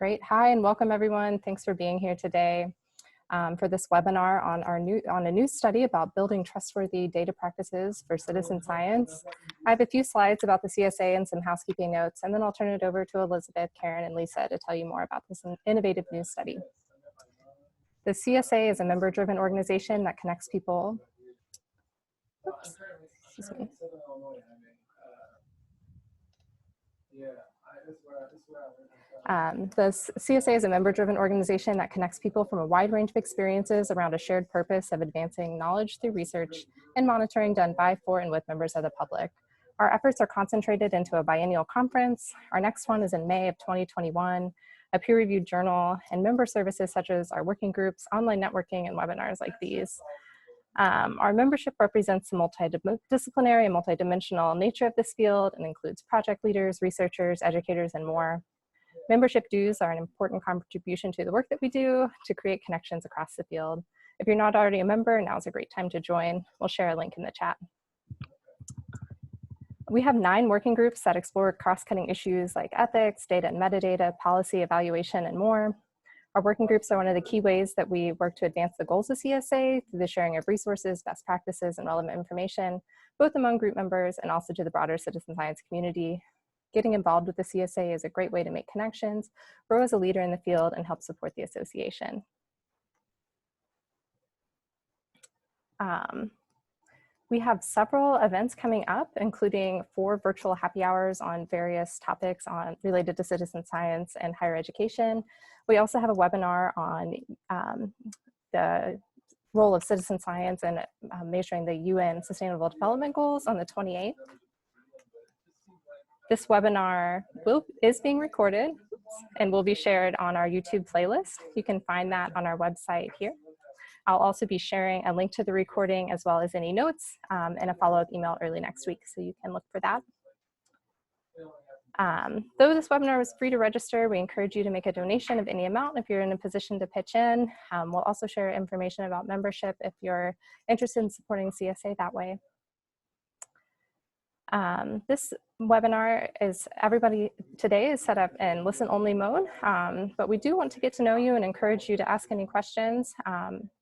Great. Hi, and welcome everyone. Thanks for being here today for this webinar on a new study about building trustworthy data practices for citizen science. I have a few slides about the CSA and some housekeeping notes, and then I'll turn it over to Elizabeth, Caren, and Lisa to tell you more about this innovative new study. The CSA is a member-driven organization that connects people. Oops, excuse me. The CSA is a member-driven organization that connects people from a wide range of experiences around a shared purpose of advancing knowledge through research and monitoring done by, for, and with members of the public. Our efforts are concentrated into a biennial conference. Our next one is in May of 2021, a peer-reviewed journal, and member services such as our working groups, online networking, and webinars like these. Our membership represents the multidisciplinary and multidimensional nature of this field and includes project leaders, researchers, educators, and more. Membership dues are an important contribution to the work that we do to create connections across the field. If you're not already a member, now's a great time to join. We'll share a link in the chat. We have 9 working groups that explore cross-cutting issues like ethics, data and metadata, policy, evaluation, and more. Our working groups are one of the key ways that we work to advance the goals of CSA through the sharing of resources, best practices, and relevant information, both among group members and also to the broader citizen science community. Getting involved with the CSA is a great way to make connections, grow as a leader in the field, and help support the association. We have several events coming up, including 4 virtual happy hours on various topics related to citizen science and higher education. We also have a webinar on the role of citizen science in measuring the UN Sustainable Development Goals on the 28th. This webinar is being recorded and will be shared on our YouTube playlist. You can find that on our website here. I'll also be sharing a link to the recording as well as any notes and a follow-up email early next week, so you can look for that. Though this webinar was free to register, we encourage you to make a donation of any amount if you're in a position to pitch in. We'll also share information about membership if you're interested in supporting CSA that way. This webinar everybody today is set up in listen-only mode, but we do want to get to know you and encourage you to ask any questions,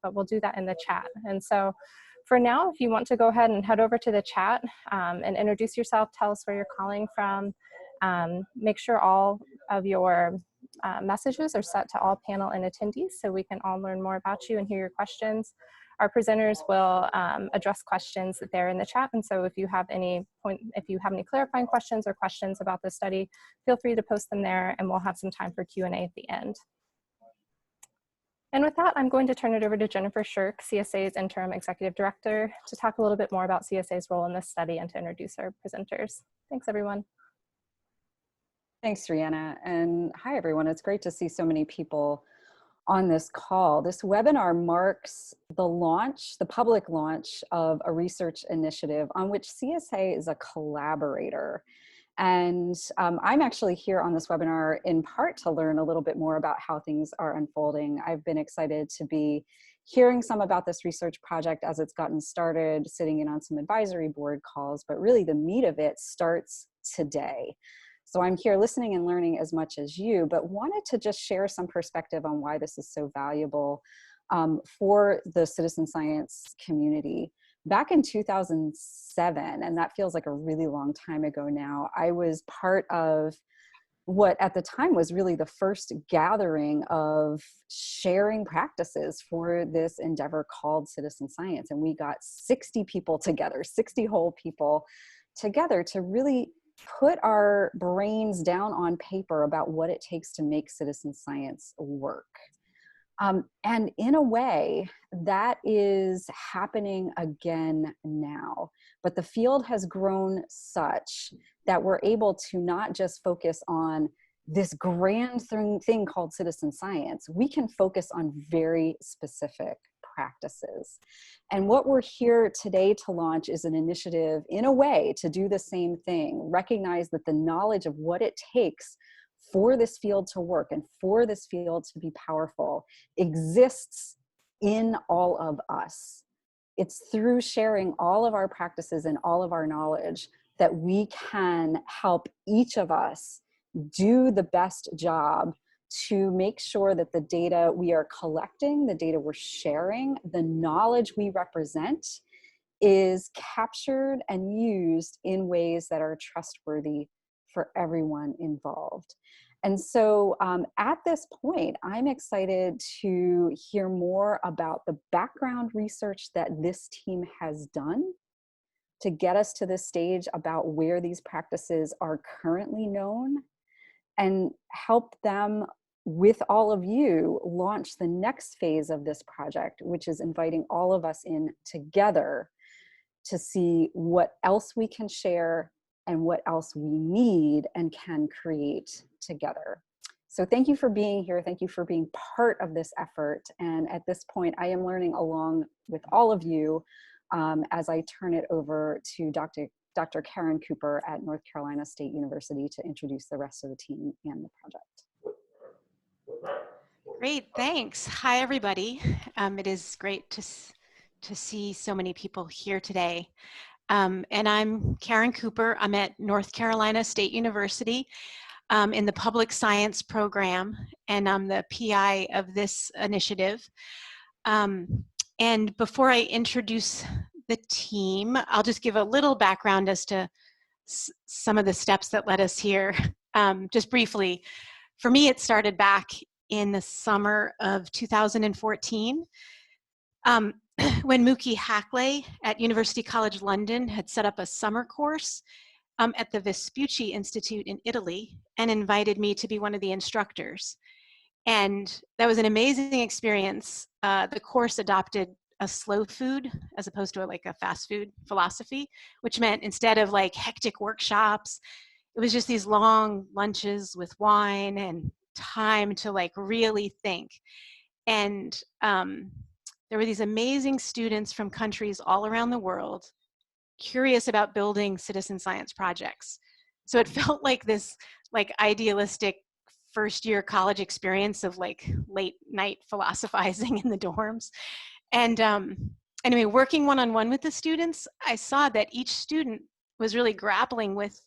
but we'll do that in the chat. And so for now, if you want to go ahead and head over to the chat and introduce yourself, tell us where you're calling from, make sure all of your messages are set to all panel and attendees so we can all learn more about you and hear your questions. Our presenters will address questions that they're in the chat, and so if you have any clarifying questions or questions about the study, feel free to post them there, and we'll have some time for Q&A at the end. And with that, I'm going to turn it over to Jennifer Shirk, CSA's Interim Executive Director, to talk a little bit more about CSA's role in this study and to introduce our presenters. Thanks, everyone. Thanks, Rihanna, and hi, everyone. It's great to see so many people on this call. This webinar marks the public launch of a research initiative on which CSA is a collaborator. And I'm actually here on this webinar in part to learn a little bit more about how things are unfolding. I've been excited to be hearing some about this research project as it's gotten started, sitting in on some advisory board calls, but really the meat of it starts today. So I'm here listening and learning as much as you, but wanted to just share some perspective on why this is so valuable for the citizen science community. Back in 2007, and that feels like a really long time ago now, I was part of what at the time was really the first gathering of sharing practices for this endeavor called citizen science. And we got 60 people together, 60 whole people together to really put our brains down on paper about what it takes to make citizen science work. And in a way, that is happening again now. But the field has grown such that we're able to not just focus on this grand thing called citizen science. We can focus on very specific practices. And what we're here today to launch is an initiative, in a way, to do the same thing, recognize that the knowledge of what it takes for this field to work and for this field to be powerful exists in all of us. It's through sharing all of our practices and all of our knowledge that we can help each of us do the best job to make sure that the data we are collecting, the data we're sharing, the knowledge we represent is captured and used in ways that are trustworthy for everyone involved. And so at this point, I'm excited to hear more about the background research that this team has done to get us to this stage about where these practices are currently known, and help them, with all of you, launch the next phase of this project, which is inviting all of us in together to see what else we can share and what else we need and can create together. So thank you for being here. Thank you for being part of this effort. And at this point, I am learning along with all of you as I turn it over to Dr. Caren Cooper at North Carolina State University to introduce the rest of the team and the project. Great, thanks. Hi, everybody. It is great to see so many people here today. And I'm Caren Cooper. I'm at North Carolina State University in the Public Science program, and I'm the PI of this initiative. And before I introduce the team, I'll just give a little background as to some of the steps that led us here. Just briefly, for me, it started back in the summer of 2014 when Mookie Hackley at University College London had set up a summer course at the Vespucci Institute in Italy and invited me to be one of the instructors. And that was an amazing experience. The course adopted a slow food as opposed to like a fast food philosophy, which meant instead of like hectic workshops, it was just these long lunches with wine and time to like really think. And there were these amazing students from countries all around the world curious about building citizen science projects. So it felt like this like idealistic first year college experience of like late night philosophizing in the dorms. And anyway, working one-on-one with the students, I saw that each student was really grappling with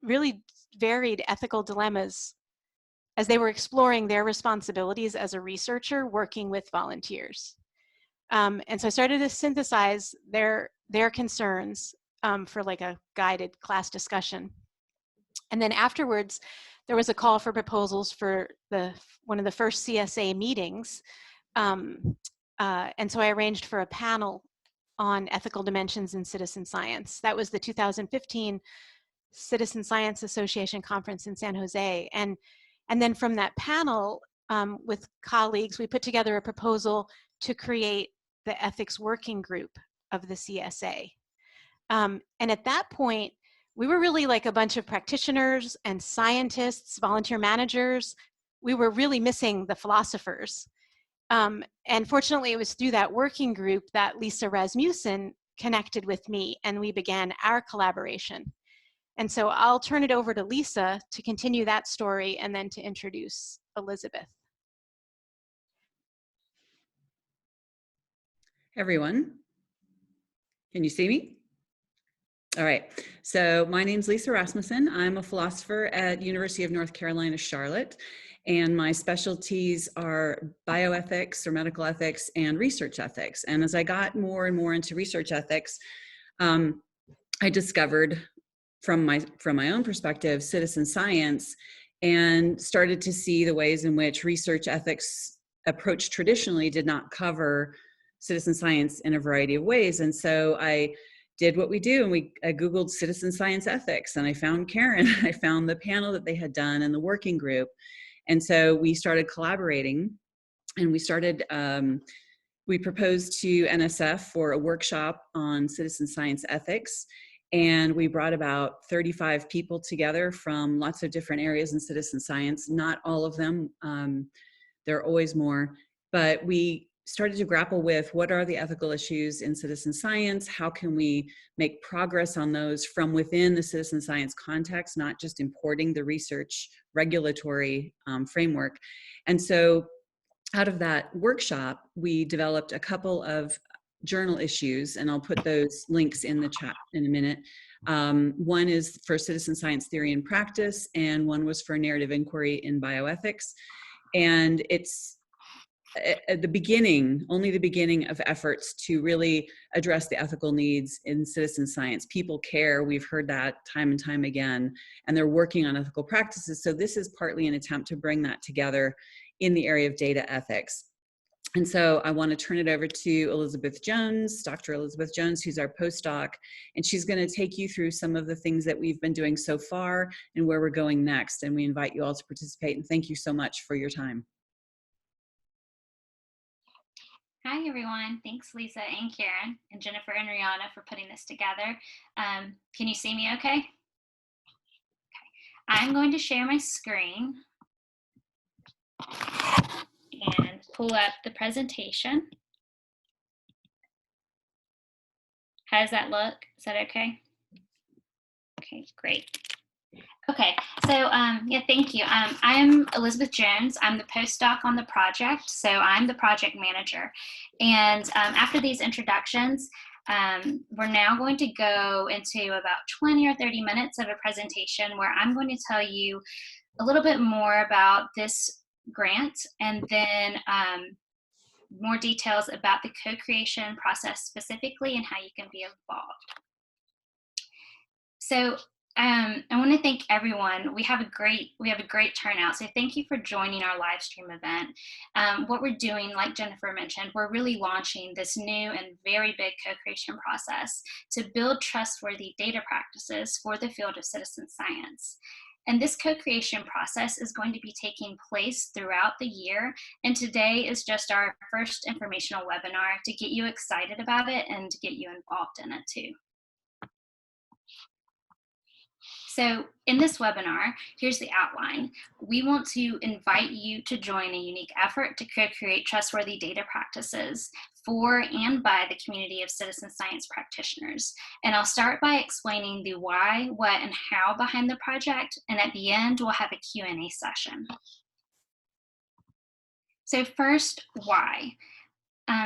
really varied ethical dilemmas as they were exploring their responsibilities as a researcher working with volunteers. And so I started to synthesize their concerns for like a guided class discussion. And then afterwards, there was a call for proposals for one of the first CSA meetings. And so I arranged for a panel on ethical dimensions in citizen science. That was the 2015 Citizen Science Association conference in San Jose. And then from that panel with colleagues, we put together a proposal to create the ethics working group of the CSA. And at that point, we were really like a bunch of practitioners and scientists, volunteer managers. We were really missing the philosophers. And fortunately, it was through that working group that Lisa Rasmussen connected with me, and we began our collaboration. And so I'll turn it over to Lisa to continue that story and then to introduce Elizabeth. Everyone, can you see me? All right, so my name's Lisa Rasmussen. I'm a philosopher at University of North Carolina, Charlotte, and my specialties are bioethics or medical ethics and research ethics. And as I got more and more into research ethics, I discovered from my own perspective, citizen science, and started to see the ways in which research ethics approach traditionally did not cover citizen science in a variety of ways. And so I did what we do, and I Googled citizen science ethics, and I found Caren. I found the panel that they had done and the working group. And so we started collaborating, and we proposed to NSF for a workshop on citizen science ethics. And we brought about 35 people together from lots of different areas in citizen science, not all of them, there are always more, but we started to grapple with what are the ethical issues in citizen science, how can we make progress on those from within the citizen science context, not just importing the research regulatory framework. And so out of that workshop, we developed a couple of journal issues, and I'll put those links in the chat in a minute. One is for citizen science theory and practice, and one was for narrative inquiry in bioethics. And it's at the beginning, only the beginning of efforts to really address the ethical needs in citizen science. People care, we've heard that time and time again, and they're working on ethical practices. So this is partly an attempt to bring that together in the area of data ethics. And so I want to turn it over to Elizabeth Jones, Dr. Elizabeth Jones, who's our postdoc, and she's going to take you through some of the things that we've been doing so far and where we're going next. And we invite you all to participate, and thank you so much for your time. Hi, everyone. Thanks, Lisa and Caren and Jennifer and Rihanna for putting this together. Can you see me okay? I'm going to share my screen and pull up the presentation. How does that look? Is that okay? Okay, great. Okay, so yeah, thank you. I'm Elizabeth Jones. I'm the postdoc on the project, so I'm the project manager. And after these introductions, we're now going to go into about 20 or 30 minutes of a presentation where I'm going to tell you a little bit more about this grant and then more details about the co-creation process specifically and how you can be involved. So I want to thank everyone. We have a great turnout. So thank you for joining our live stream event. What we're doing, like Jennifer mentioned, we're really launching this new and very big co-creation process to build trustworthy data practices for the field of citizen science. And this co-creation process is going to be taking place throughout the year. And today is just our first informational webinar to get you excited about it and to get you involved in it too. So in this webinar, here's the outline. We want to invite you to join a unique effort to co-create trustworthy data practices for and by the community of citizen science practitioners. And I'll start by explaining the why, what, and how behind the project. And at the end, we'll have a Q&A session. So first, why?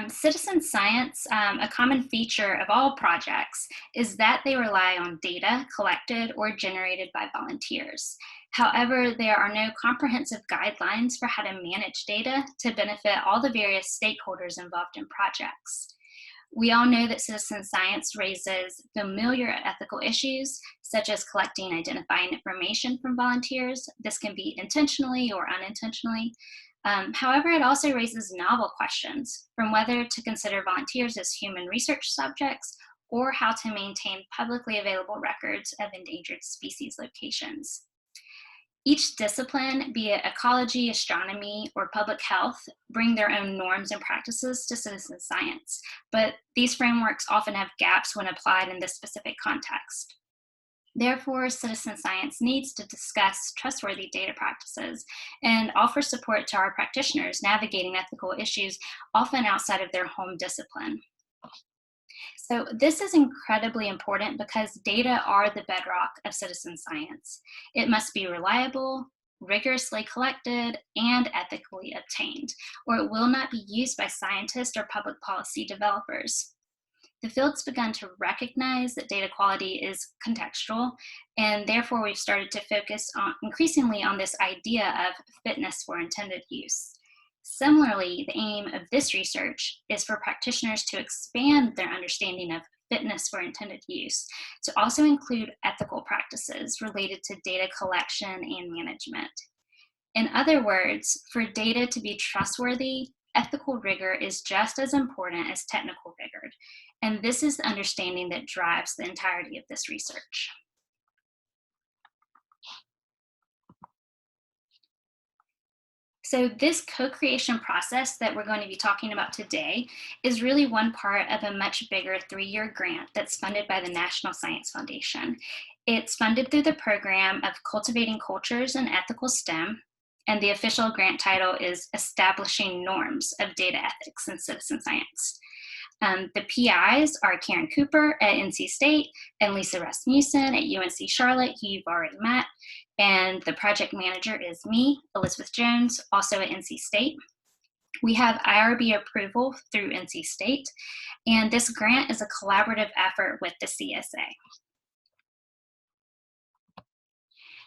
Citizen science, a common feature of all projects is that they rely on data collected or generated by volunteers. However, there are no comprehensive guidelines for how to manage data to benefit all the various stakeholders involved in projects. We all know that citizen science raises familiar ethical issues, such as collecting and identifying information from volunteers. This can be intentionally or unintentionally. However, it also raises novel questions, from whether to consider volunteers as human research subjects or how to maintain publicly available records of endangered species locations. Each discipline, be it ecology, astronomy, or public health, bring their own norms and practices to citizen science, but these frameworks often have gaps when applied in this specific context. Therefore, citizen science needs to discuss trustworthy data practices and offer support to our practitioners navigating ethical issues often outside of their home discipline. So this is incredibly important because data are the bedrock of citizen science. It must be reliable, rigorously collected, and ethically obtained, or it will not be used by scientists or public policy developers. The field's begun to recognize that data quality is contextual, and therefore we've started to focus increasingly on this idea of fitness for intended use. Similarly, the aim of this research is for practitioners to expand their understanding of fitness for intended use to also include ethical practices related to data collection and management. In other words, for data to be trustworthy, ethical rigor is just as important as technical rigor. And this is the understanding that drives the entirety of this research. So this co-creation process that we're going to be talking about today is really one part of a much bigger 3-year grant that's funded by the National Science Foundation. It's funded through the program of Cultivating Cultures in Ethical STEM, and the official grant title is Establishing Norms of Data Ethics in Citizen Science. The PIs are Caren Cooper at NC State and Lisa Rasmussen at UNC Charlotte, who you've already met. And the project manager is me, Elizabeth Jones, also at NC State. We have IRB approval through NC State, and this grant is a collaborative effort with the CSA.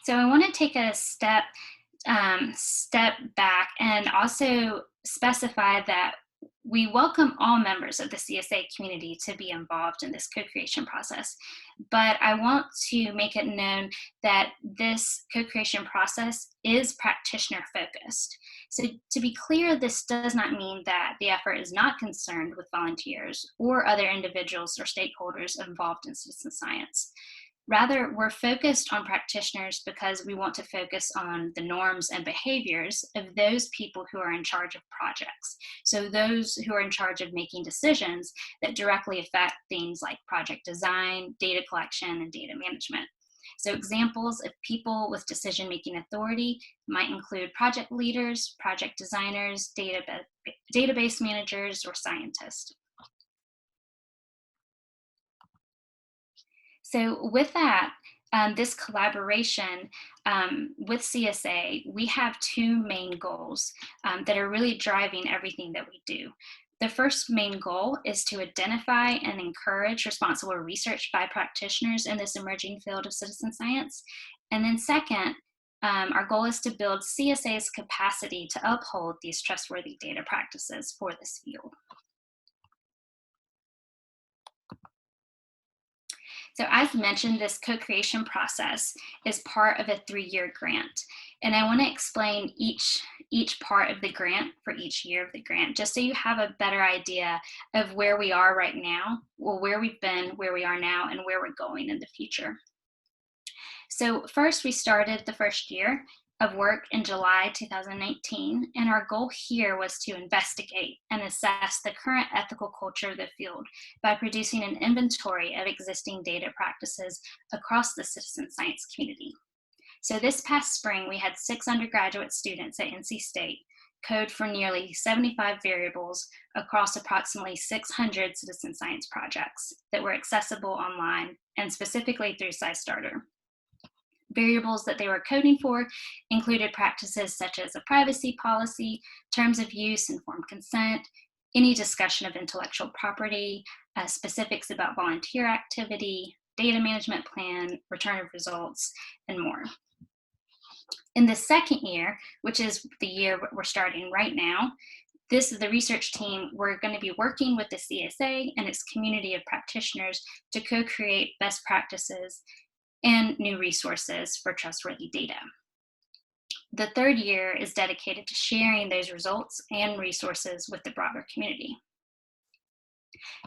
So I want to take a step step back and also specify that we welcome all members of the CSA community to be involved in this co-creation process. But I want to make it known that this co-creation process is practitioner focused. So to be clear, this does not mean that the effort is not concerned with volunteers or other individuals or stakeholders involved in citizen science. Rather, we're focused on practitioners because we want to focus on the norms and behaviors of those people who are in charge of projects. So those who are in charge of making decisions that directly affect things like project design, data collection, and data management. So examples of people with decision-making authority might include project leaders, project designers, database managers, or scientists. So with that, this collaboration with CSA, we have two main goals that are really driving everything that we do. The first main goal is to identify and encourage responsible research by practitioners in this emerging field of citizen science. And then second, our goal is to build CSA's capacity to uphold these trustworthy data practices for this field. So as mentioned, this co-creation process is part of a 3-year grant. And I want to explain each part of the grant for each year of the grant, just so you have a better idea of where we are right now, or where we've been, where we are now, and where we're going in the future. So first, we started the first year of work in July 2019, and our goal here was to investigate and assess the current ethical culture of the field by producing an inventory of existing data practices across the citizen science community. So this past spring, we had 6 undergraduate students at NC State code for nearly 75 variables across approximately 600 citizen science projects that were accessible online and specifically through SciStarter. Variables that they were coding for included practices such as a privacy policy, terms of use, informed consent, any discussion of intellectual property, specifics about volunteer activity, data management plan, return of results, and more. In the second year, which is the year we're starting right now, the research team, we're going to be working with the CSA and its community of practitioners to co-create best practices and new resources for trustworthy data. The third year is dedicated to sharing those results and resources with the broader community.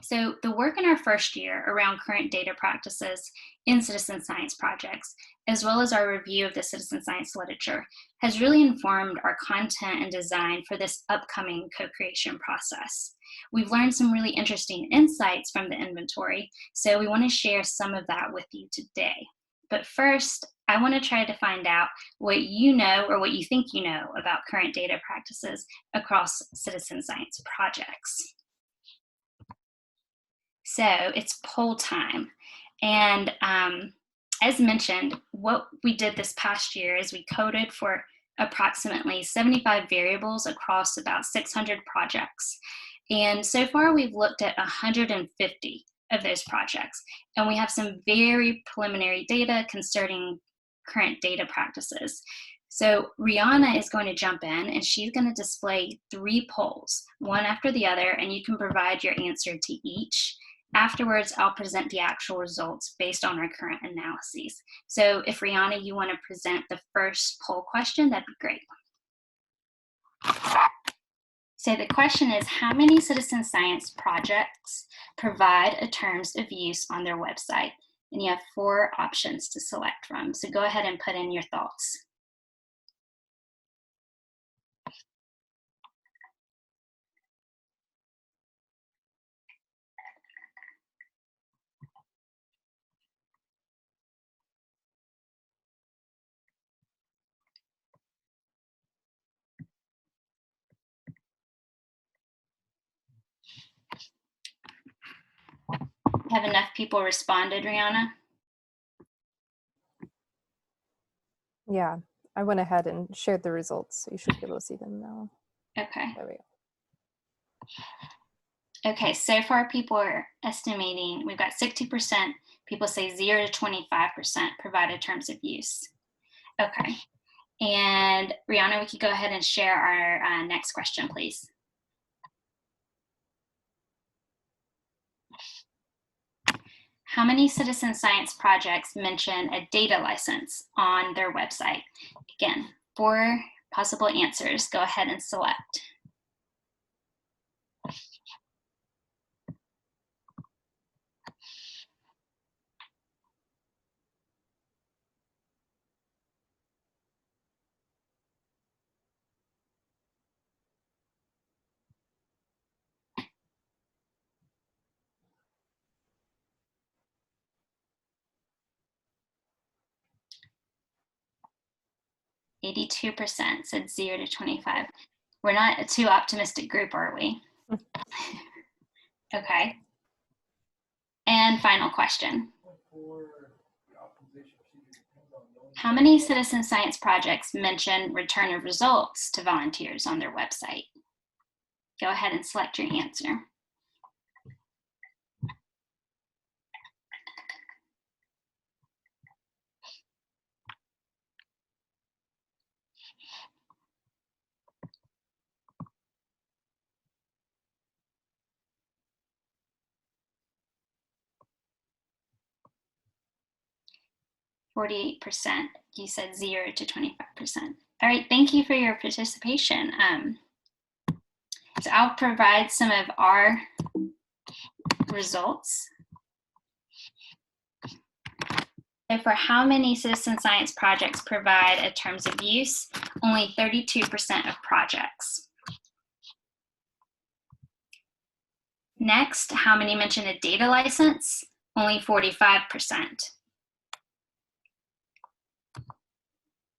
So the work in our first year around current data practices in citizen science projects, as well as our review of the citizen science literature, has really informed our content and design for this upcoming co-creation process. We've learned some really interesting insights from the inventory, so we want to share some of that with you today. But first, I want to try to find out what you know or what you think you know about current data practices across citizen science projects. So it's poll time. And as mentioned, what we did this past year is we coded for approximately 75 variables across about 600 projects. And so far we've looked at 150 of those projects. And we have some very preliminary data concerning current data practices. So Rihanna is going to jump in and she's going to display 3 polls, one after the other, and you can provide your answer to each. Afterwards, I'll present the actual results based on our current analyses. So if Rihanna, you want to present the first poll question, that'd be great. So the question is, how many citizen science projects provide a terms of use on their website? And you have 4 options to select from. So go ahead and put in your thoughts. Have enough people responded, Rihanna? Yeah, I went ahead and shared the results, so you should be able to see them now. Okay. There we go. Okay, so far people are estimating, we've got 60% people say 0 to 25% provided terms of use. Okay, And Rihanna, we could go ahead and share our next question, please. How many citizen science projects mention a data license on their website? Again, 4 possible answers. Go ahead and select. %, said 0 to 25. We're not a too optimistic group, are we? Okay. And final question. How many citizen science projects mention return of results to volunteers on their website? Go ahead and select your answer. %. You said 0 to 25%. All right, thank you for your participation. So I'll provide some of our results. So for how many citizen science projects provide a terms of use, only 32% of projects. Next, how many mention a data license? Only 45%.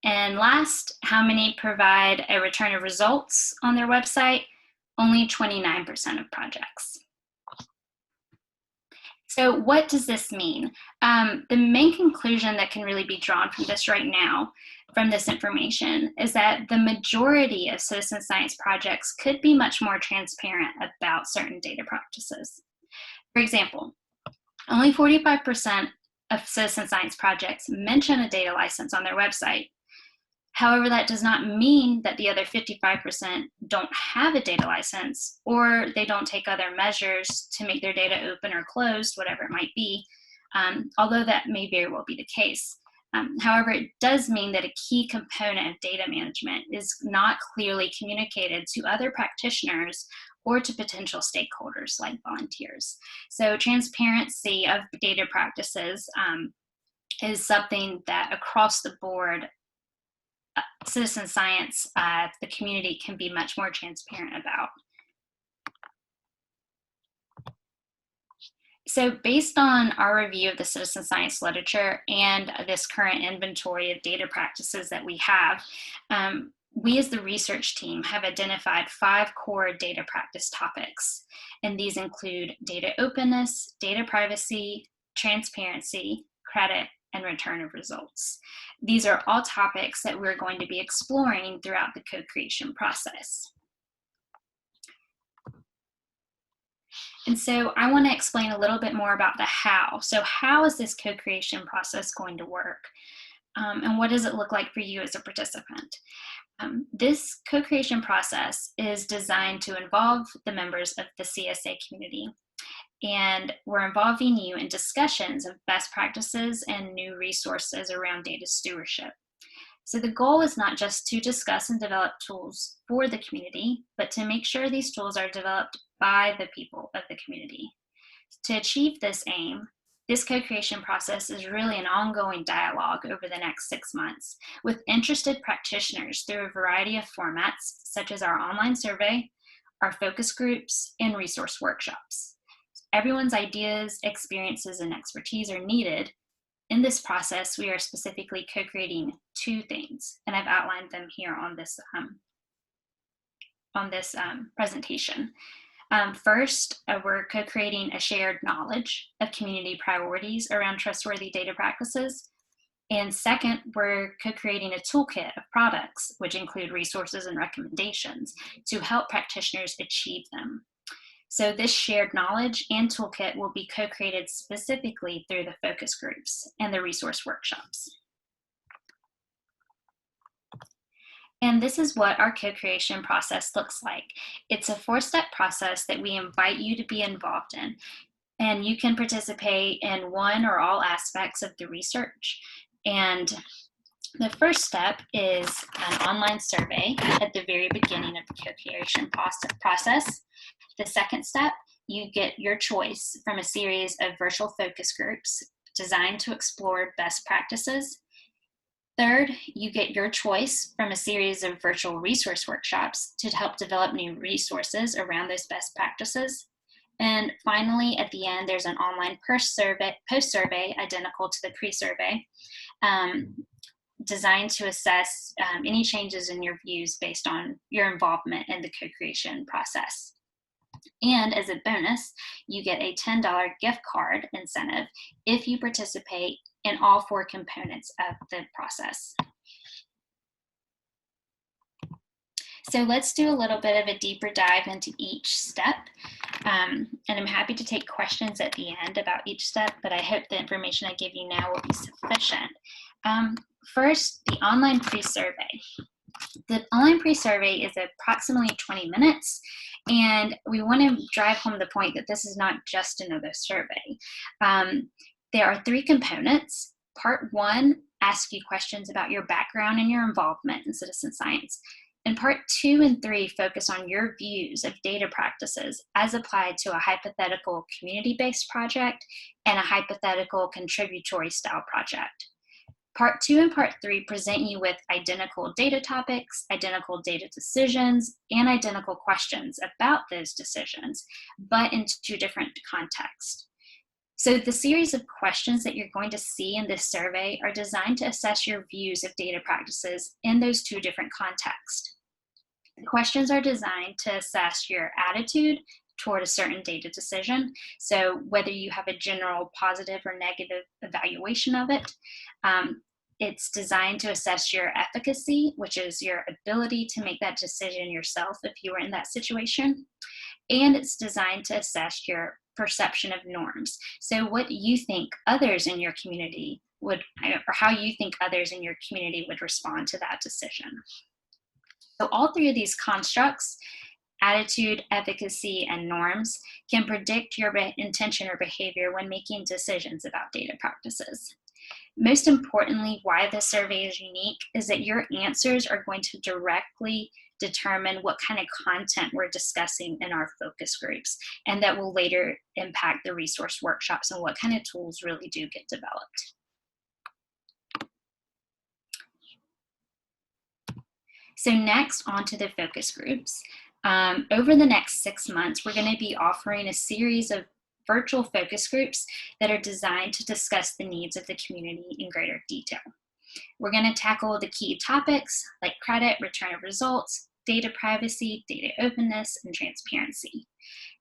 And last, how many provide a return of results on their website? Only 29% of projects. So what does this mean? The main conclusion that can really be drawn from this right now, from this information, is that the majority of citizen science projects could be much more transparent about certain data practices. For example, only 45% of citizen science projects mention a data license on their website. However, that does not mean that the other 55% don't have a data license, or they don't take other measures to make their data open or closed, whatever it might be, although that may very well be the case. However, it does mean that a key component of data management is not clearly communicated to other practitioners or to potential stakeholders like volunteers. So transparency of data practices is something that across the board, citizen science, the community can be much more transparent about. So based on our review of the citizen science literature and this current inventory of data practices that we have, we as the research team have identified 5 core data practice topics. And these include data openness, data privacy, transparency, credit, and return of results. These are all topics that we're going to be exploring throughout the co-creation process. And so I want to explain a little bit more about the how. So how is this co-creation process going to work? And what does it look like for you as a participant? This co-creation process is designed to involve the members of the CSA community. And we're involving you in discussions of best practices and new resources around data stewardship. So the goal is not just to discuss and develop tools for the community, but to make sure these tools are developed by the people of the community. To achieve this aim, this co-creation process is really an ongoing dialogue over the next 6 months with interested practitioners through a variety of formats, such as our online survey, our focus groups, and resource workshops. Everyone's ideas, experiences, and expertise are needed. In this process, we are specifically co-creating 2 things, and I've outlined them here on this presentation. First, we're co-creating a shared knowledge of community priorities around trustworthy data practices. And second, we're co-creating a toolkit of products, which include resources and recommendations to help practitioners achieve them. So this shared knowledge and toolkit will be co-created specifically through the focus groups and the resource workshops. And this is what our co-creation process looks like. It's a 4-step process that we invite you to be involved in. And you can participate in one or all aspects of the research. And the first step is an online survey at the very beginning of the co-creation process. The second step, you get your choice from a series of virtual focus groups designed to explore best practices. Third, you get your choice from a series of virtual resource workshops to help develop new resources around those best practices. And finally, at the end, there's an online post-survey identical to the pre-survey, designed to assess any changes in your views based on your involvement in the co-creation process. And as a bonus, you get a $10 gift card incentive if you participate in all 4 components of the process. So let's do a little bit of a deeper dive into each step. And I'm happy to take questions at the end about each step, but I hope the information I give you now will be sufficient. First, the online pre-survey. The online pre-survey is approximately 20 minutes, and we want to drive home the point that this is not just another survey. There are 3 components. Part 1 asks you questions about your background and your involvement in citizen science. And part 2 and 3 focus on your views of data practices as applied to a hypothetical community-based project and a hypothetical contributory style project. Part 2 and Part 3 present you with identical data topics, identical data decisions, and identical questions about those decisions, but in 2 different contexts. So the series of questions that you're going to see in this survey are designed to assess your views of data practices in those 2 different contexts. The questions are designed to assess your attitude toward a certain data decision. So whether you have a general positive or negative evaluation of it. It's designed to assess your efficacy, which is your ability to make that decision yourself if you were in that situation. And it's designed to assess your perception of norms. So what you think others in your community would, or how you think others in your community would respond to that decision. So all 3 of these constructs, attitude, efficacy, and norms, can predict your intention or behavior when making decisions about data practices. Most importantly, why this survey is unique is that your answers are going to directly determine what kind of content we're discussing in our focus groups, and that will later impact the resource workshops and what kind of tools really do get developed. So next, on to the focus groups. Over the next 6 months, we're going to be offering a series of virtual focus groups that are designed to discuss the needs of the community in greater detail. We're going to tackle the key topics like credit, return of results, data privacy, data openness, and transparency.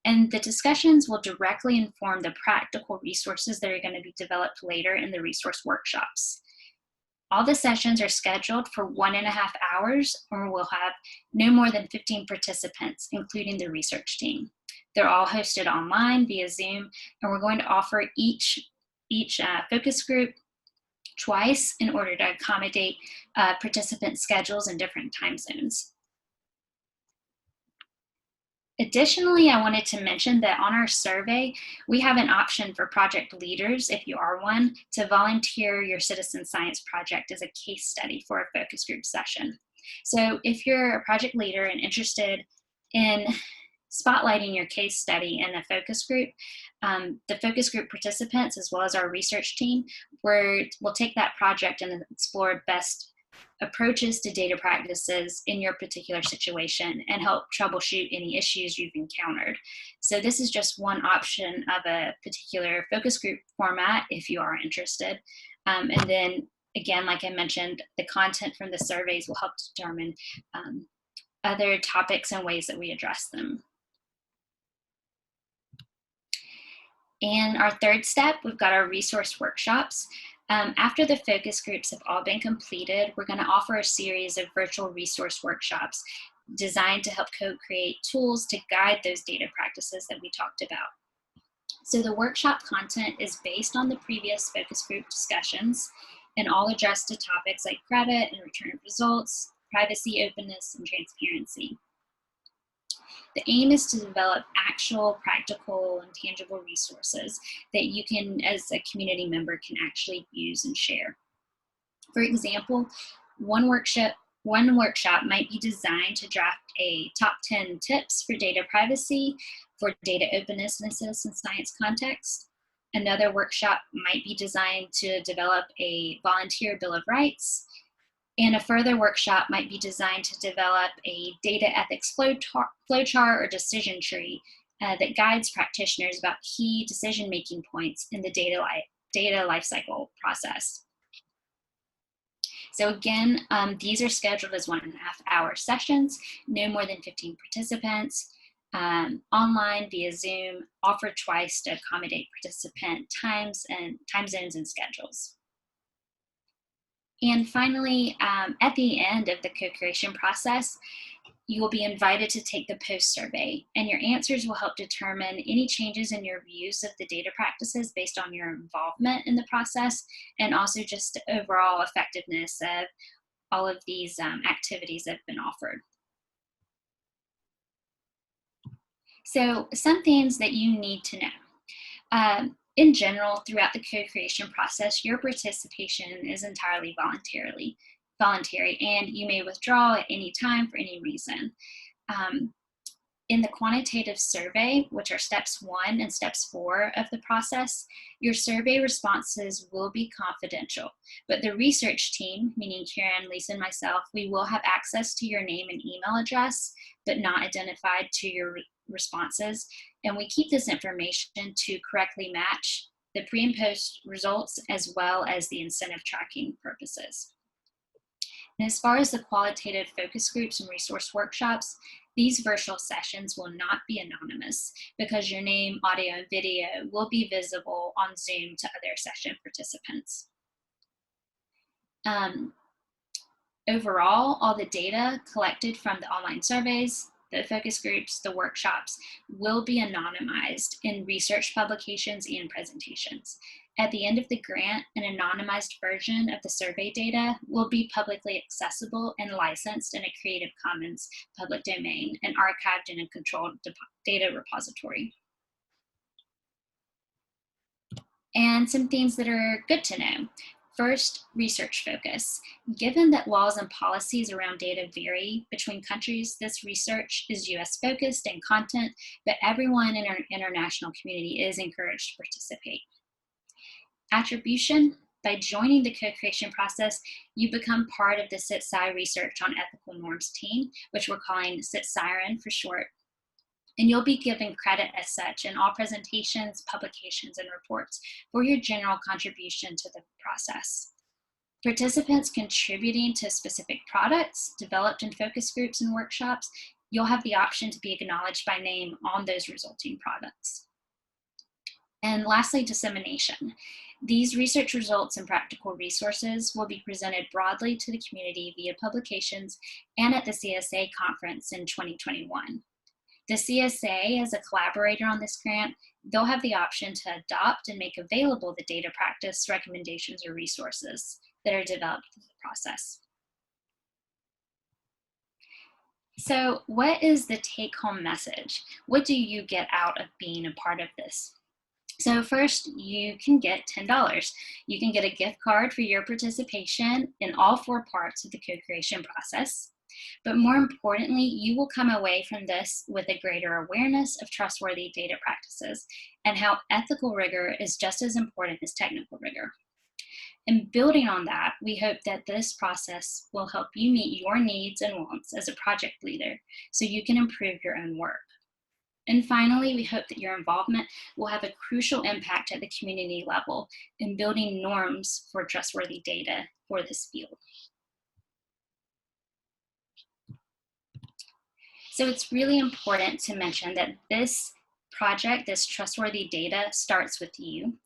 And the discussions will directly inform the practical resources that are going to be developed later in the resource workshops. All the sessions are scheduled for 1.5 hours, or we'll have no more than 15 participants, including the research team. They're all hosted online via Zoom, and we're going to offer each focus group twice in order to accommodate participant schedules in different time zones. Additionally, I wanted to mention that on our survey, we have an option for project leaders, if you are one, to volunteer your citizen science project as a case study for a focus group session. So if you're a project leader and interested in spotlighting your case study in a focus group, the focus group participants, as well as our research team, will take that project and explore best approaches to data practices in your particular situation and help troubleshoot any issues you've encountered. So this is just one option of a particular focus group format if you are interested. And then again, like I mentioned, the content from the surveys will help determine other topics and ways that we address them. And our third step, we've got our resource workshops. After the focus groups have all been completed, we're going to offer a series of virtual resource workshops designed to help co-create tools to guide those data practices that we talked about. So the workshop content is based on the previous focus group discussions and all addressed to topics like credit and return of results, privacy, openness, and transparency. The aim is to develop actual, practical, and tangible resources that you can, as a community member, can actually use and share. For example, one workshop might be designed to draft a top 10 tips for data privacy, for data openness in a citizen science context. Another workshop might be designed to develop a volunteer bill of rights. And a further workshop might be designed to develop a data ethics flowchart or decision tree that guides practitioners about key decision-making points in the data lifecycle process. So again, these are scheduled as 1.5-hour sessions, no more than 15 participants, online via Zoom, offered twice to accommodate participant time zones and schedules. And finally, at the end of the co-creation process, you will be invited to take the post survey, and your answers will help determine any changes in your views of the data practices based on your involvement in the process, and also just overall effectiveness of all of these activities that have been offered. So some things that you need to know. In general, throughout the co-creation process, your participation is entirely voluntary, and you may withdraw at any time for any reason. In the quantitative survey, which are steps 1 and steps 4 of the process, your survey responses will be confidential, but the research team, meaning Caren, Lisa, and myself, we will have access to your name and email address, but not identified to your responses. And we keep this information to correctly match the pre and post results as well as the incentive tracking purposes. And as far as the qualitative focus groups and resource workshops, these virtual sessions will not be anonymous because your name, audio, and video will be visible on Zoom to other session participants. Overall, all the data collected from the online surveys, the focus groups, the workshops will be anonymized in research publications and presentations. At the end of the grant, an anonymized version of the survey data will be publicly accessible and licensed in a Creative Commons public domain and archived in a controlled data repository. And some things that are good to know. First, research focus. Given that laws and policies around data vary between countries, this research is US focused in content, but everyone in our international community is encouraged to participate. Attribution. By joining the co-creation process, you become part of the CSA Research on Ethical Norms team, which we're calling CSIREN for short. And you'll be given credit as such in all presentations, publications, and reports for your general contribution to the process. Participants contributing to specific products developed in focus groups and workshops, you'll have the option to be acknowledged by name on those resulting products. And lastly, dissemination. These research results and practical resources will be presented broadly to the community via publications and at the CSA conference in 2021. The CSA, as a collaborator on this grant, they'll have the option to adopt and make available the data practice recommendations or resources that are developed through the process. So what is the take-home message? What do you get out of being a part of this? So first, you can get $10. You can get a gift card for your participation in all 4 parts of the co-creation process. But more importantly, you will come away from this with a greater awareness of trustworthy data practices and how ethical rigor is just as important as technical rigor. And building on that, we hope that this process will help you meet your needs and wants as a project leader so you can improve your own work. And finally, we hope that your involvement will have a crucial impact at the community level in building norms for trustworthy data for this field. So it's really important to mention that this project, this trustworthy data, starts with you.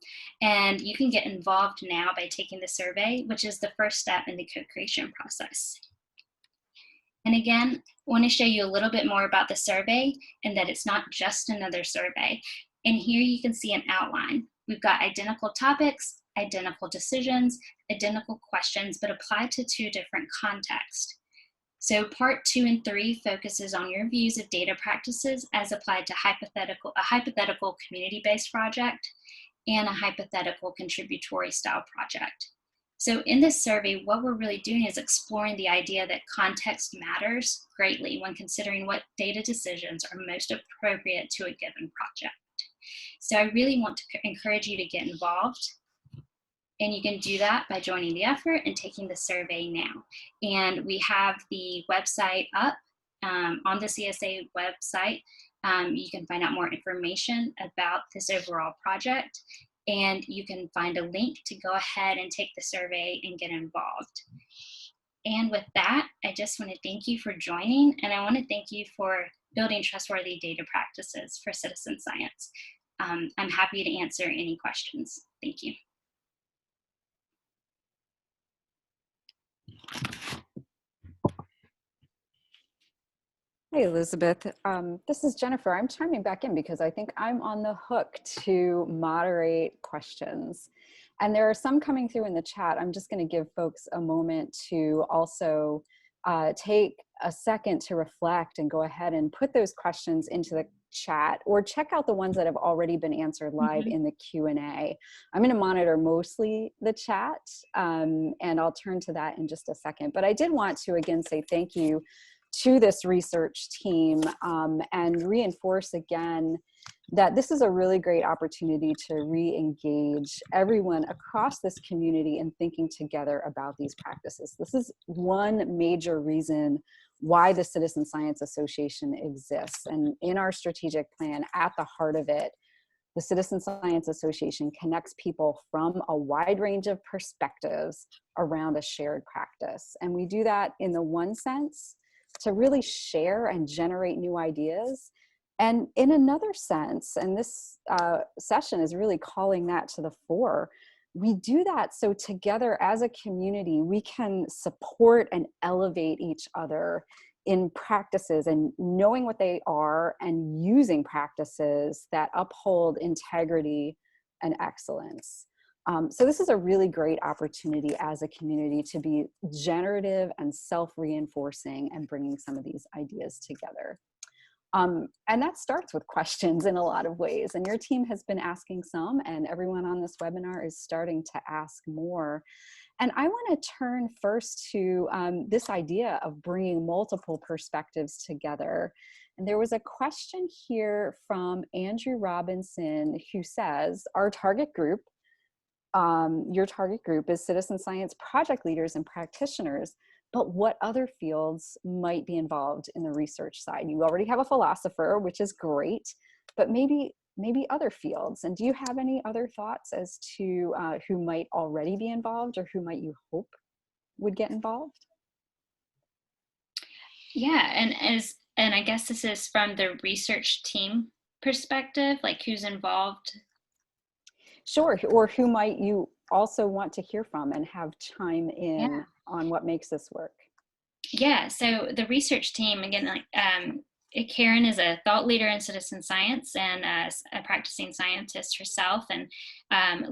And you can get involved now by taking the survey, which is the first step in the co-creation process. And again, I want to show you a little bit more about the survey and that it's not just another survey. And here you can see an outline. We've got identical topics, identical decisions, identical questions, but applied to 2 different contexts. So part 2 and 3 focuses on your views of data practices as applied to a hypothetical community-based project and a hypothetical contributory style project. So in this survey, what we're really doing is exploring the idea that context matters greatly when considering what data decisions are most appropriate to a given project. So I really want to encourage you to get involved. And you can do that by joining the effort and taking the survey now. And we have the website up on the CSA website. You can find out more information about this overall project. And you can find a link to go ahead and take the survey and get involved. And with that, I just want to thank you for joining. And I want to thank you for building trustworthy data practices for citizen science. I'm happy to answer any questions. Thank you. Hey, Elizabeth. This is Jennifer. I'm chiming back in because I think I'm on the hook to moderate questions. And there are some coming through in the chat. I'm just going to give folks a moment to also take a second to reflect and go ahead and put those questions into the chat, or check out the ones that have already been answered live in the Q&A. I'm going to monitor mostly the chat, and I'll turn to that in just a second. But I did want to again say thank you to this research team, and reinforce again that this is a really great opportunity to re-engage everyone across this community in thinking together about these practices. This is one major reason why the Citizen Science Association exists. And in our strategic plan, at the heart of it, the Citizen Science Association connects people from a wide range of perspectives around a shared practice. And we do that in the one sense to really share and generate new ideas. And in another sense, and this session is really calling that to the fore, we do that so together as a community, we can support and elevate each other in practices and knowing what they are and using practices that uphold integrity and excellence. So this is a really great opportunity as a community to be generative and self-reinforcing and bringing some of these ideas together. And that starts with questions in a lot of ways. And your team has been asking some, and everyone on this webinar is starting to ask more. And I want to turn first to this idea of bringing multiple perspectives together. And there was a question here from Andrew Robinson who says, our target group, your target group is citizen science project leaders and practitioners, but what other fields might be involved in the research side? You already have a philosopher, which is great, but maybe other fields. And do you have any other thoughts as to who might already be involved or who might you hope would get involved? Yeah, and I guess this is from the research team perspective, like who's involved. Sure, or who might you also want to hear from and have chime in on what makes this work? Yeah, so the research team, again, like Caren is a thought leader in citizen science and a practicing scientist herself, and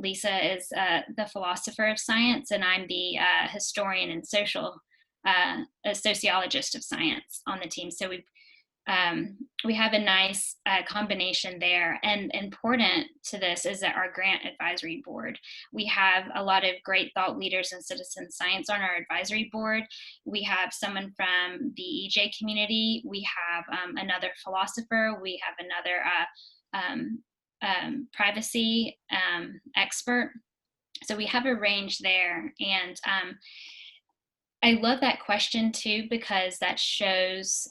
Lisa is the philosopher of science, and I'm the historian and a sociologist of science on the team. So we have a nice combination there. And important to this is that our grant advisory board, we have a lot of great thought leaders in citizen science on our advisory board. We have someone from the EJ community. We have another philosopher. We have another privacy expert. So we have a range there. And I love that question too, because that shows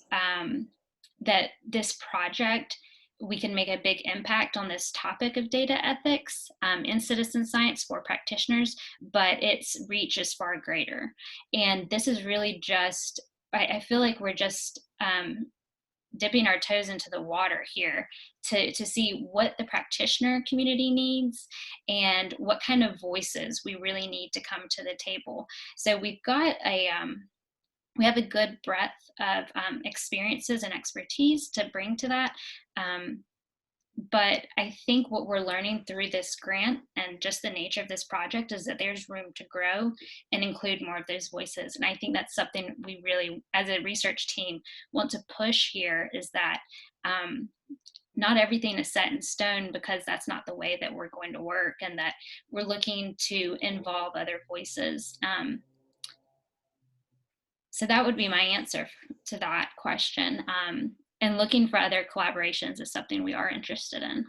that this project, we can make a big impact on this topic of data ethics in citizen science for practitioners, but its reach is far greater. And this is really just, I feel like we're just dipping our toes into the water here to see what the practitioner community needs and what kind of voices we really need to come to the table. So we've got we have a good breadth of experiences and expertise to bring to that. but I think what we're learning through this grant and just the nature of this project is that there's room to grow and include more of those voices. And I think that's something we really, as a research team, want to push here, is that not everything is set in stone, because that's not the way that we're going to work, and that we're looking to involve other voices. So that would be my answer to that question. And looking for other collaborations is something we are interested in.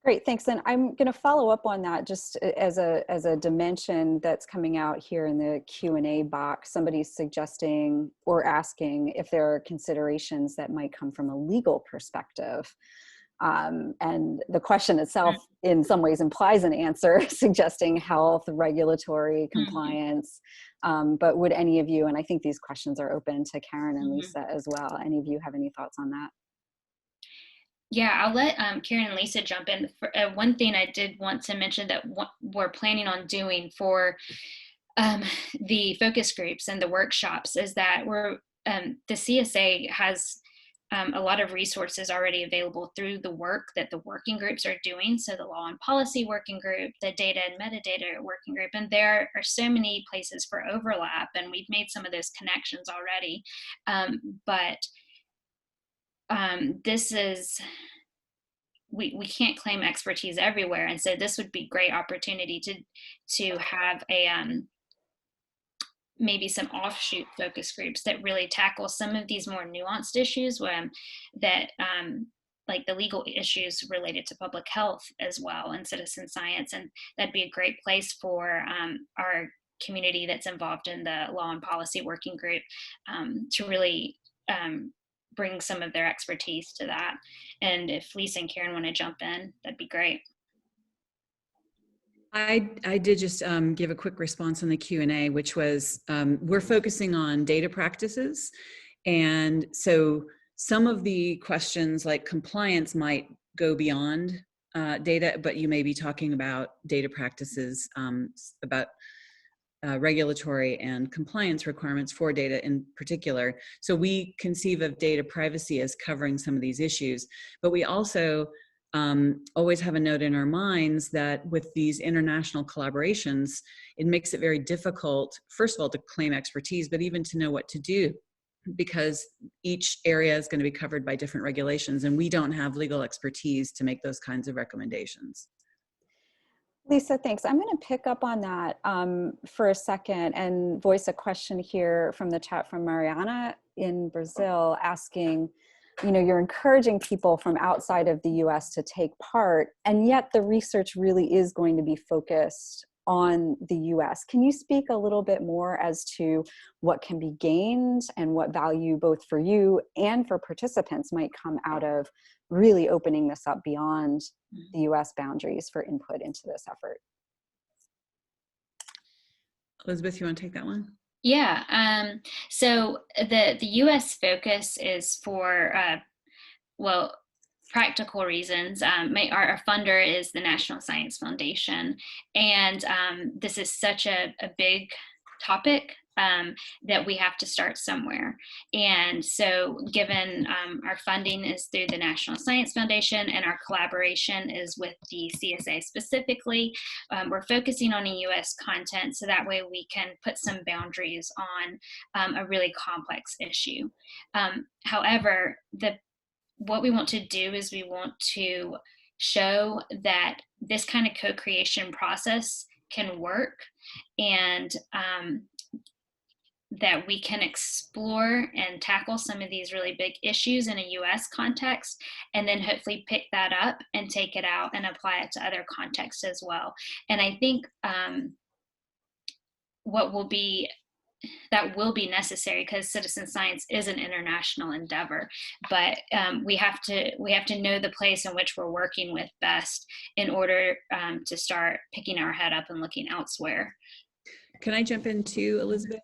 Great, thanks. And I'm going to follow up on that just as a dimension that's coming out here in the Q&A box. Somebody's suggesting or asking if there are considerations that might come from a legal perspective. And the question itself in some ways implies an answer, suggesting health, regulatory, compliance. But would any of you, and I think these questions are open to Caren and Lisa as well, any of you have any thoughts on that? Yeah, I'll let Caren and Lisa jump in. For, one thing I did want to mention that we're planning on doing for the focus groups and the workshops is that the CSA has a lot of resources already available through the work that the working groups are doing. So the Law and Policy Working Group, the Data and Metadata Working Group, and there are so many places for overlap, and we've made some of those connections already. This is, we can't claim expertise everywhere, and so this would be a great opportunity to have a maybe some offshoot focus groups that really tackle some of these more nuanced issues that like the legal issues related to public health as well, and citizen science. And that'd be a great place for our community that's involved in the Law and Policy Working Group to really bring some of their expertise to that. And if Lisa and Caren want to jump in, that'd be great. I did just give a quick response on the Q&A, which was we're focusing on data practices. And so some of the questions like compliance might go beyond data, but you may be talking about data practices, about regulatory and compliance requirements for data in particular. So we conceive of data privacy as covering some of these issues, but we also always have a note in our minds that with these international collaborations, it makes it very difficult, first of all, to claim expertise, but even to know what to do, because each area is going to be covered by different regulations, and we don't have legal expertise to make those kinds of recommendations. Lisa, thanks. I'm going to pick up on that for a second and voice a question here from the chat from Mariana in Brazil, asking, you know, you're encouraging people from outside of the US to take part, and yet the research really is going to be focused on the US. Can you speak a little bit more as to what can be gained and what value both for you and for participants might come out of really opening this up beyond the US boundaries for input into this effort? Elizabeth, you want to take that one? Yeah, so the US focus is for, well, practical reasons. Our funder is the National Science Foundation, and this is such a big topic that we have to start somewhere. And so given our funding is through the National Science Foundation and our collaboration is with the CSA specifically, we're focusing on a US content so that way we can put some boundaries on a really complex issue. However, what we want to do is we want to show that this kind of co-creation process can work, and that we can explore and tackle some of these really big issues in a US context, and then hopefully pick that up and take it out and apply it to other contexts as well. And I think that will be necessary, because citizen science is an international endeavor, but we have to know the place in which we're working with best in order to start picking our head up and looking elsewhere. Can I jump in too, Elizabeth?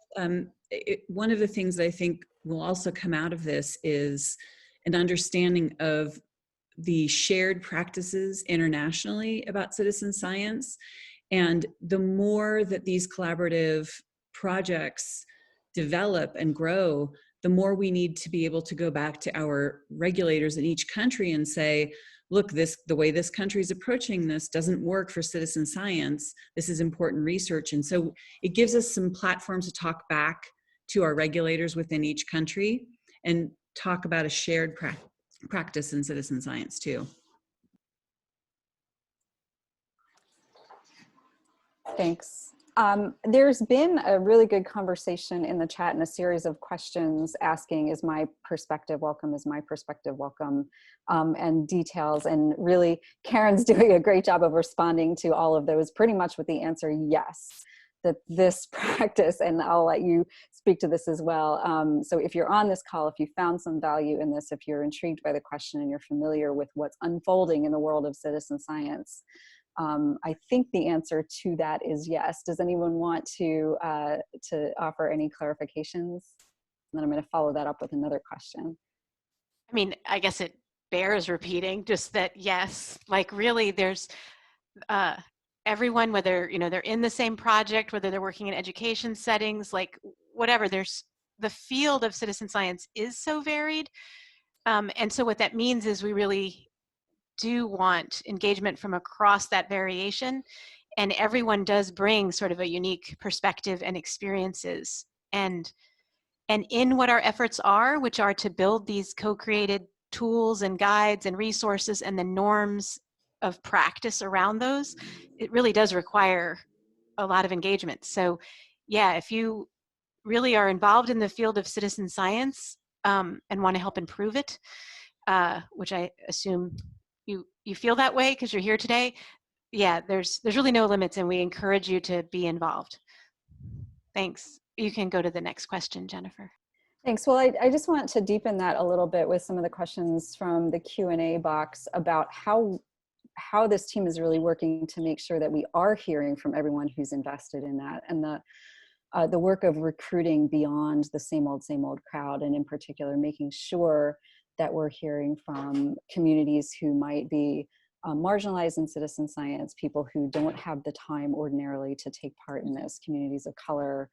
One of the things that I think will also come out of this is an understanding of the shared practices internationally about citizen science. And the more that these collaborative projects develop and grow, the more we need to be able to go back to our regulators in each country and say, look, the way this country is approaching this doesn't work for citizen science. This is important research. And so it gives us some platforms to talk back to our regulators within each country and talk about a shared practice in citizen science too. Thanks. There's been a really good conversation in the chat and a series of questions asking, is my perspective welcome? Is my perspective welcome? And details. And really, Caren's doing a great job of responding to all of those pretty much with the answer yes, that this practice, and I'll let you speak to this as well. So if you're on this call, if you found some value in this, if you're intrigued by the question and you're familiar with what's unfolding in the world of citizen science, I think the answer to that is yes. Does anyone want to offer any clarifications? And then I'm going to follow that up with another question. I mean, I guess it bears repeating just that, yes, like really there's everyone, whether, they're in the same project, whether they're working in education settings, like whatever, there's the field of citizen science is so varied. And so what that means is we really do want engagement from across that variation, and everyone does bring sort of a unique perspective and experiences, and in what our efforts are, which are to build these co-created tools and guides and resources and the norms of practice around those, it really does require a lot of engagement. So yeah, if you really are involved in the field of citizen science and want to help improve it, which I assume you feel that way because you're here today, yeah, there's really no limits, and we encourage you to be involved. Thanks. You can go to the next question, Jennifer. Thanks. Well, I just want to deepen that a little bit with some of the questions from the Q&A box about how this team is really working to make sure that we are hearing from everyone who's invested in that, and the work of recruiting beyond the same old crowd, and in particular making sure that we're hearing from communities who might be marginalized in citizen science, people who don't have the time ordinarily to take part in this, communities of color,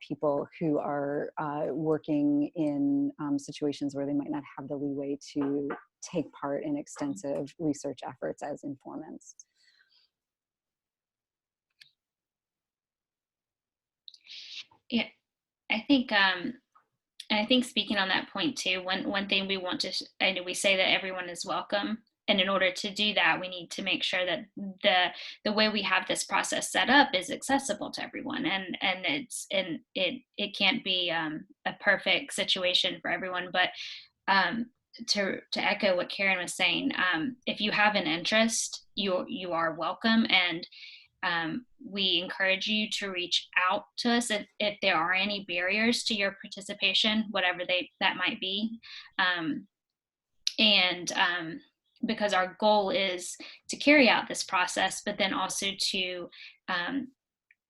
people who are working in situations where they might not have the leeway to take part in extensive research efforts as informants. Yeah, I think speaking on that point too, one thing we want to, I know we say that everyone is welcome, and in order to do that, we need to make sure that the way we have this process set up is accessible to everyone, and it can't be a perfect situation for everyone, but to echo what Caren was saying, if you have an interest, you are welcome, and we encourage you to reach out to us if there are any barriers to your participation, whatever that might be. Because our goal is to carry out this process, but then also to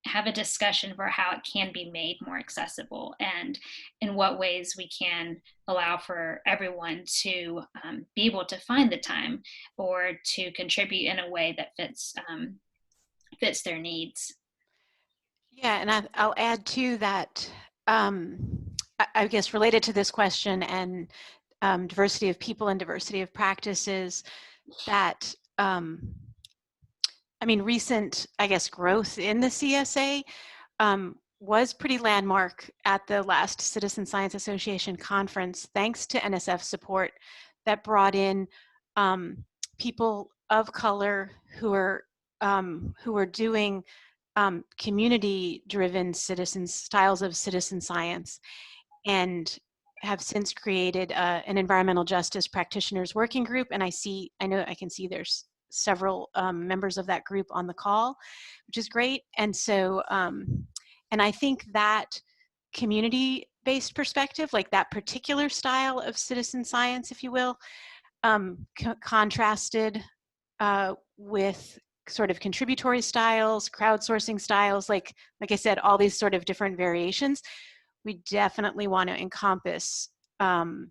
have a discussion for how it can be made more accessible, and in what ways we can allow for everyone to be able to find the time or to contribute in a way that fits their needs. Yeah, and I'll add to that, I guess related to this question and diversity of people and diversity of practices, that I mean, recent, I guess, growth in the CSA was pretty landmark at the last Citizen Science Association conference, thanks to NSF support that brought in people of color who are doing community-driven styles of citizen science, and have since created an environmental justice practitioners working group. And I know I can see there's several members of that group on the call, which is great. And so, and I think that community-based perspective, like that particular style of citizen science, if you will, contrasted with sort of contributory styles, crowdsourcing styles, like I said, all these sort of different variations. We definitely want to encompass, to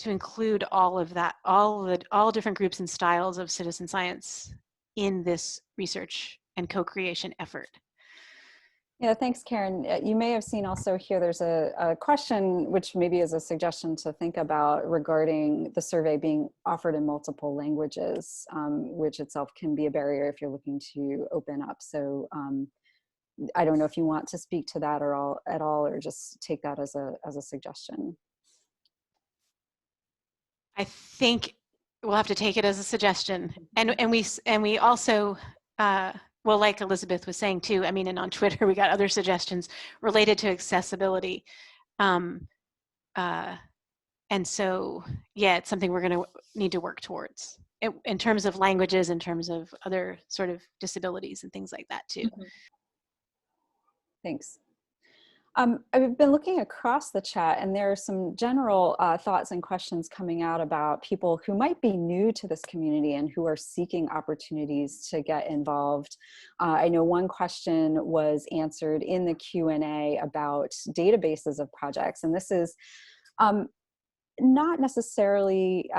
include all of that, all different groups and styles of citizen science in this research and co-creation effort. Yeah, thanks, Caren. You may have seen also here, there's a question, which maybe is a suggestion to think about regarding the survey being offered in multiple languages, which itself can be a barrier if you're looking to open up. So I don't know if you want to speak to that at all, or just take that as a suggestion. I think we'll have to take it as a suggestion, and we also, well, like Elizabeth was saying too. I mean, and on Twitter we got other suggestions related to accessibility, and so yeah, it's something we're going to need to work towards in terms of languages, in terms of other sort of disabilities and things like that too. Mm-hmm. Thanks. I've been looking across the chat, and there are some general thoughts and questions coming out about people who might be new to this community and who are seeking opportunities to get involved. I know one question was answered in the Q&A about databases of projects, and this is not necessarily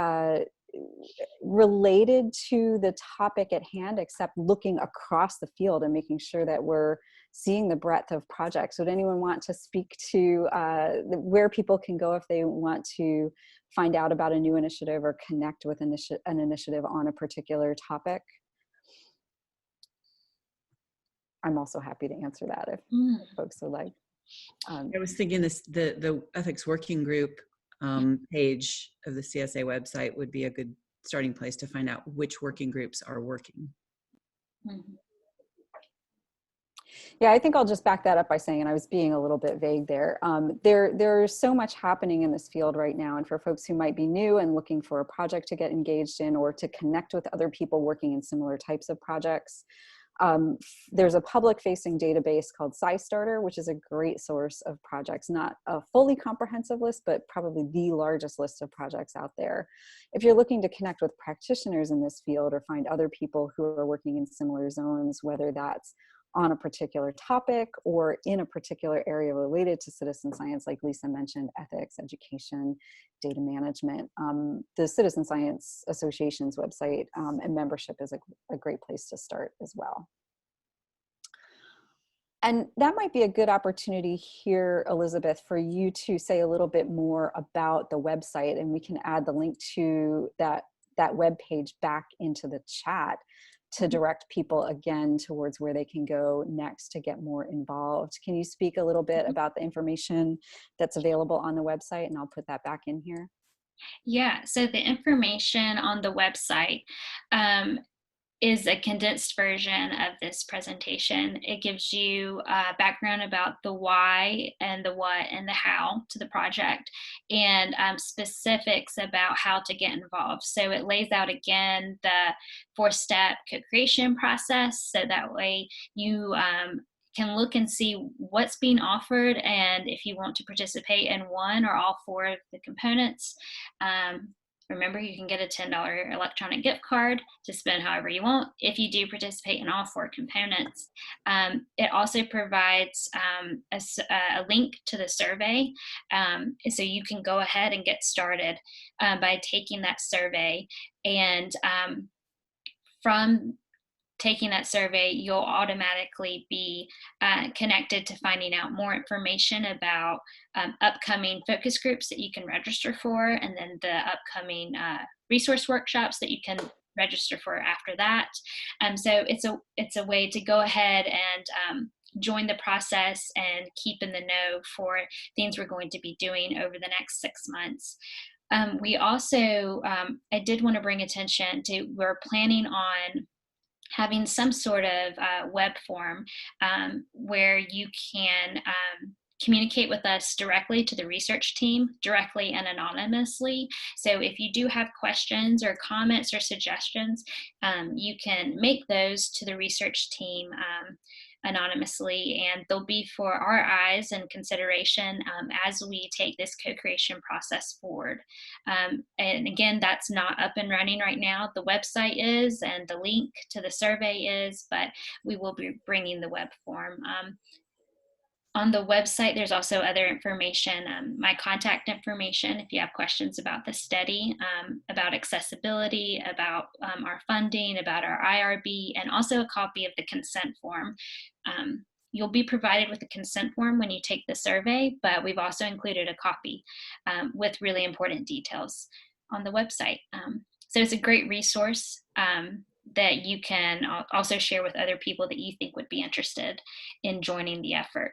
related to the topic at hand, except looking across the field and making sure that we're seeing the breadth of projects. Would anyone want to speak to where people can go if they want to find out about a new initiative or connect with an initiative on a particular topic? I'm also happy to answer that if folks would like. I was thinking the ethics working group page of the CSA website would be a good starting place to find out which working groups are working. Mm-hmm. Yeah, I think I'll just back that up by saying, and I was being a little bit vague there, there's so much happening in this field right now, and for folks who might be new and looking for a project to get engaged in or to connect with other people working in similar types of projects, there's a public-facing database called SciStarter, which is a great source of projects, not a fully comprehensive list, but probably the largest list of projects out there. If you're looking to connect with practitioners in this field or find other people who are working in similar zones, whether that's on a particular topic or in a particular area related to citizen science, like Lisa mentioned, ethics, education, data management, the Citizen Science Association's website and membership is a great place to start as well. And that might be a good opportunity here, Elizabeth, for you to say a little bit more about the website, and we can add the link to that web page back into the chat to direct people again towards where they can go next to get more involved. Can you speak a little bit about the information that's available on the website? And I'll put that back in here. Yeah, so the information on the website is a condensed version of this presentation. It gives you background about the why and the what and the how to the project, and specifics about how to get involved. So it lays out again the 4-step co-creation process, so that way you can look and see what's being offered, and if you want to participate in one or all 4 of the components. Remember, you can get a $10 electronic gift card to spend however you want if you do participate in all 4 components. It also provides a link to the survey, so you can go ahead and get started by taking that survey. And from taking that survey, you'll automatically be connected to finding out more information about upcoming focus groups that you can register for, and then the upcoming resource workshops that you can register for after that. So it's a way to go ahead and join the process and keep in the know for things we're going to be doing over the next 6 months. We also, I did want to bring attention to, we're planning on having some sort of web form where you can communicate with us directly to the research team, directly and anonymously. So if you do have questions or comments or suggestions, you can make those to the research team anonymously, and they'll be for our eyes and consideration as we take this co-creation process forward. And again, that's not up and running right now. The website is, and the link to the survey is, but we will be bringing the web form. On the website, there's also other information, my contact information if you have questions about the study, about accessibility, about our funding, about our IRB, and also a copy of the consent form. You'll be provided with a consent form when you take the survey, but we've also included a copy with really important details on the website. So it's a great resource that you can also share with other people that you think would be interested in joining the effort.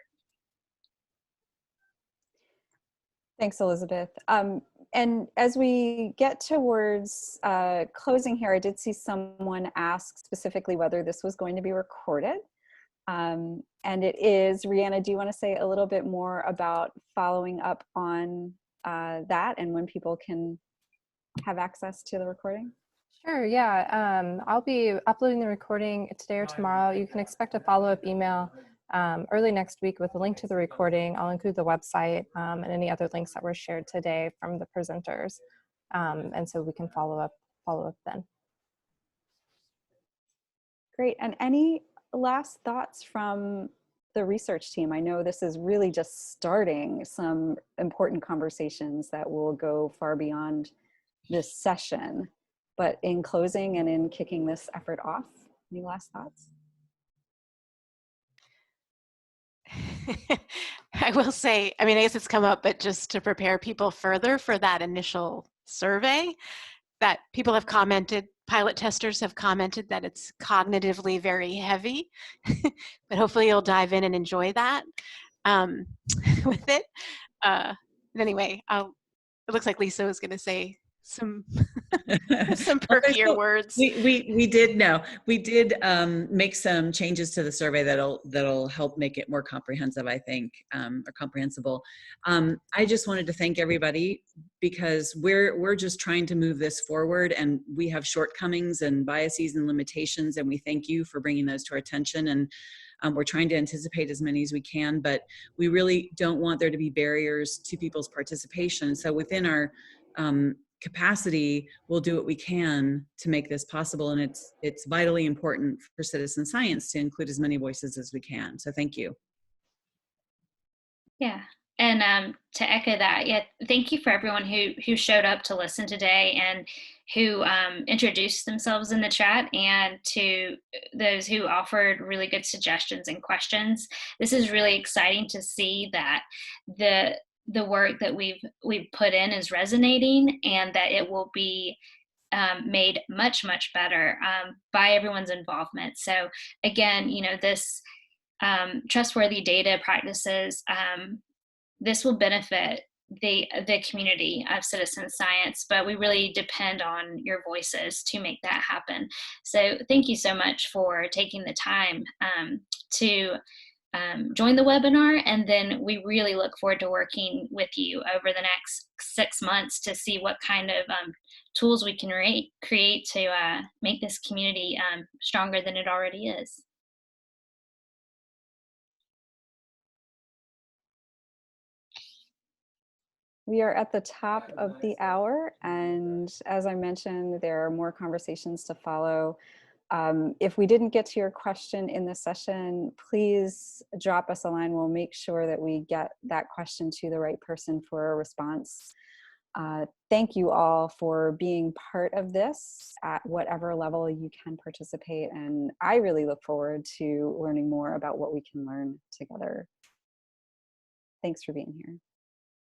Thanks, Elizabeth. And as we get towards closing here, I did see someone ask specifically whether this was going to be recorded. And it is. Rihanna, do you want to say a little bit more about following up on that and when people can have access to the recording? Sure, yeah. I'll be uploading the recording today or tomorrow. You can expect a follow-up email early next week with a link to the recording. I'll include the website and any other links that were shared today from the presenters. And so we can follow up then. Great. And any last thoughts from the research team? I know this is really just starting some important conversations that will go far beyond this session. But in closing and in kicking this effort off, any last thoughts? I will say, I mean, I guess it's come up, but just to prepare people further for that initial survey, that people have commented, pilot testers have commented that it's cognitively very heavy, but hopefully you'll dive in and enjoy that with it. Anyway, it looks like Lisa was going to say some some perkier words. We did make some changes to the survey that'll help make it more comprehensive, I think, or comprehensible. I just wanted to thank everybody because we're just trying to move this forward, and we have shortcomings and biases and limitations, and we thank you for bringing those to our attention. And we're trying to anticipate as many as we can, but we really don't want there to be barriers to people's participation. So within our capacity, we'll do what we can to make this possible. And it's vitally important for citizen science to include as many voices as we can. So thank you. Yeah. And to echo that, yeah, thank you for everyone who showed up to listen today and who introduced themselves in the chat, and to those who offered really good suggestions and questions. This is really exciting to see that the work that we've put in is resonating, and that it will be made much, much better by everyone's involvement. So again, this trustworthy data practices, this will benefit the community of citizen science, but we really depend on your voices to make that happen. So thank you so much for taking the time to join the webinar, and then we really look forward to working with you over the next 6 months to see what kind of tools we can create to make this community stronger than it already is. We are at the top of the hour, and as I mentioned, there are more conversations to follow. If we didn't get to your question in the session, please drop us a line. We'll make sure that we get that question to the right person for a response. Thank you all for being part of this at whatever level you can participate, and I really look forward to learning more about what we can learn together. Thanks for being here.